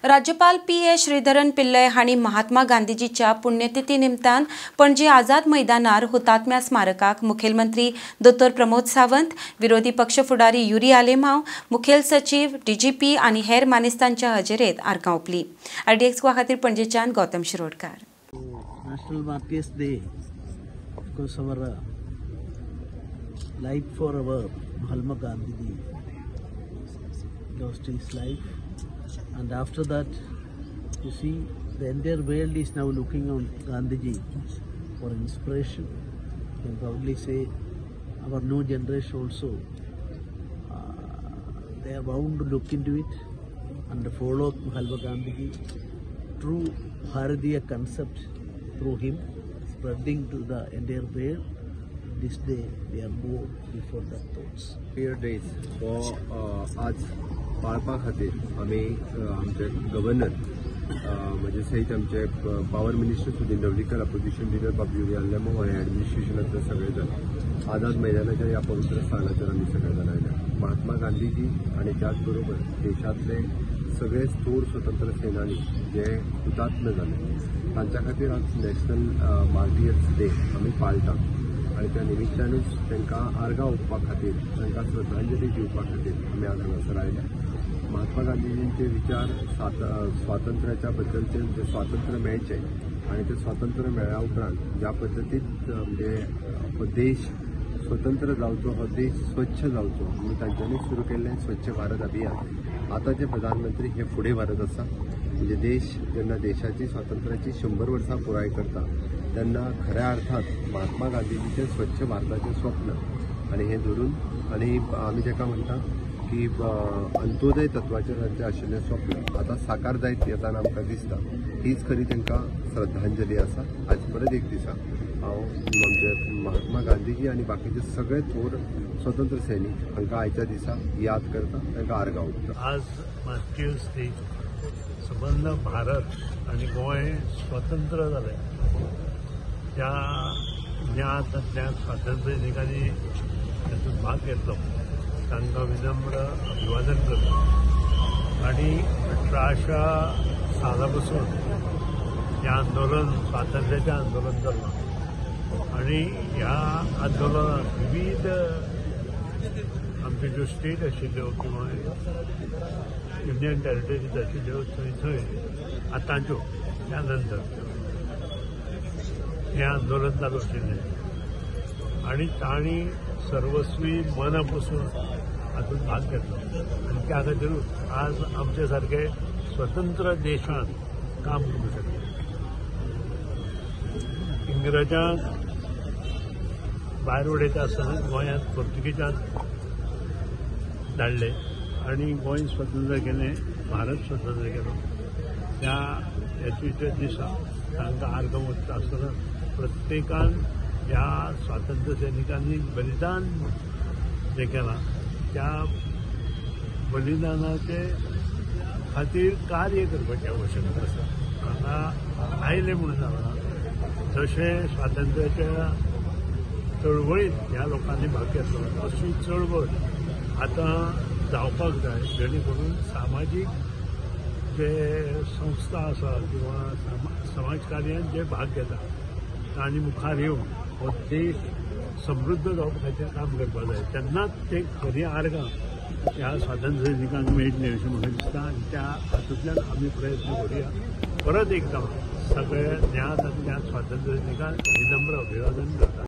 राज्यपाल पी.ए. श्रीधरन पिल्लय हांणी महात्मा गांधीजीच्या पुण्यतिथी निमतान पणजी आझाद मैदानार हुतात्म्या स्मारकाक मुखेलमंत्री दोतोर प्रमोद सावंत, विरोधी पक्ष फुडारी युरी आलेमांव, मुखेल सचिव, डीजीपी आनी हेर मानेस्तांच्या हजेरेत आर्गां ओंपलीं। RDX खातीर पणजेच्यान Gautam Shirodkar. National Martyrs Day, of course, our life for our Mahatma Gandhi lost his life, and after that, you see, the entire world is now looking on Gandhiji for inspiration. You can probably say our new generation also, they are bound to look into it and follow Mahatma Gandhiji. True Bharatiya concept through him, spreading to the entire world. This day we are more before the thoughts. Fear days for आज पाळपा खातीर आमी आमचे governor म्हणजे सहित आमचे power minister Sudin Dhavalikar, opposition leader Babu Yuri Alemao आणि ॲडमिनिस्ट्रेशनाचे सगळे जण आझाद मैदानाच्या या पवित्र स्थानाचेर आमी सगळे जाण आयल्या। महात्मा गांधीजी आणि त्याचबरोबर देशातले सगळे थोर स्वतंत्र सेनानी जे हुतात्मे जाले तांच्या खातीर आज नॅशनल मार्टियर्स डे आमी पाळटात आणि त्या निमित्तानूच तांकां आर्गां ओंपपा खातीर, तांकां श्रद्धांजली दिवपा खातीर आमी आज हांगासर आयल्या। महात्मा गांधीजींचे विचार स्वातंत्र्याच्या बद्दलचे जे स्वातंत्र्य मेळचें आणि ते स्वातंत्र्य मेळ्ळ्या उपरांत ज्या पद्दतीन म्हणजे देश स्वतंत्र जावचो, हो देश स्वच्छ जावचो म्हणून तांच्यांनी सुरू केल्लें स्वच्छ भारत अभियान। आतांचे प्रधानमंत्री हे फुडें भारत आसा, म्हणजे देश जेन्ना देशाची स्वातंत्र्याची 100 वर्सां पुराय करता तेन्ना खऱ्या अर्थात महात्मा गांधीजीचे स्वच्छ भारताचे स्वप्न आणि हे धरून आणि आमी जेका म्हणटा की अंत्योदय तत्वाचेर तांचें आशिल्लें स्वप्न आतां साकार जायत येताना आमकां दिसता। हीच खरी तांकां श्रद्धांजली आसा। आज परत एक दिसा हांव म्हणजे महात्मा गांधीजी आणि बाकीचे सगळे थोर स्वतंत्र सैनीक हांकां आयच्या दिसा याद करता, तांकां आर्गां ओंपता। आज मार्टियर्स डे संबंध भारत आणि गोंय स्वतंत्र जालें त्या ज्ञात स्वातंत्र्य सैनिकांनी तातूंत भाग घेतलो तांकां विनम्र अभिवादन करता। आणि 1800 साला पासून हें आंदोलन स्वातंत्र्याचें आंदोलन जाल्लें आणि ह्या आंदोलनात विविध आमच्यो ज्यो स्टेट आशिल्ल्यो किंवा युनियन टेरिटरीज आशिल्ल्यो थंय आतांच्यो त्या नंतर हें आंदोलन चालू आशिल्लें आणि तांणी सर्वस्वी मना पासून हातूंत भाग घेतलो आणि त्या खातीरूच आज आमचे सारके स्वतंत्र देशांत काम करूंक शकले। इंग्रजांक भायर उडयता आसतना गोंयांत पुर्तुगेजांक धाडले आणि गोंय स्वतंत्र केलें, भारत स्वतंत्र केलो। त्या हेचे दिसा तांकां आर्गां ओंपता आसतना प्रत्येकान ह्या स्वातंत्र्य सैनिकांनी बलिदान जें केलां त्या बलिदानाचे खातीर कार्य करपाची आवश्यकता आसा। हांगा आयले म्हणून जावना, जशें स्वातंत्र्याच्या चळवळींत ह्या लोकांनी भाग घेतलो अशी चळवळ आतां जावपाक जाय, जेणे करून सामाजीक जे संस्था आसा किंवा समाजकार्यांत जे भाग घेता तांणी मुखार येवन हो देश समृद्ध जावपा खातीर काम करपाक जाय। तेन्नाच ते खरी आर्गां ह्या स्वातंत्र्य सैनिकांक मेळटलीं अशें म्हाका दिसता आनी त्या हातूंतल्यान आमी प्रयत्न करुया। परत एकदां सगळ्या ज्ञात स्वातंत्र्य सैनिकांक विनम्र अभिवादन करता।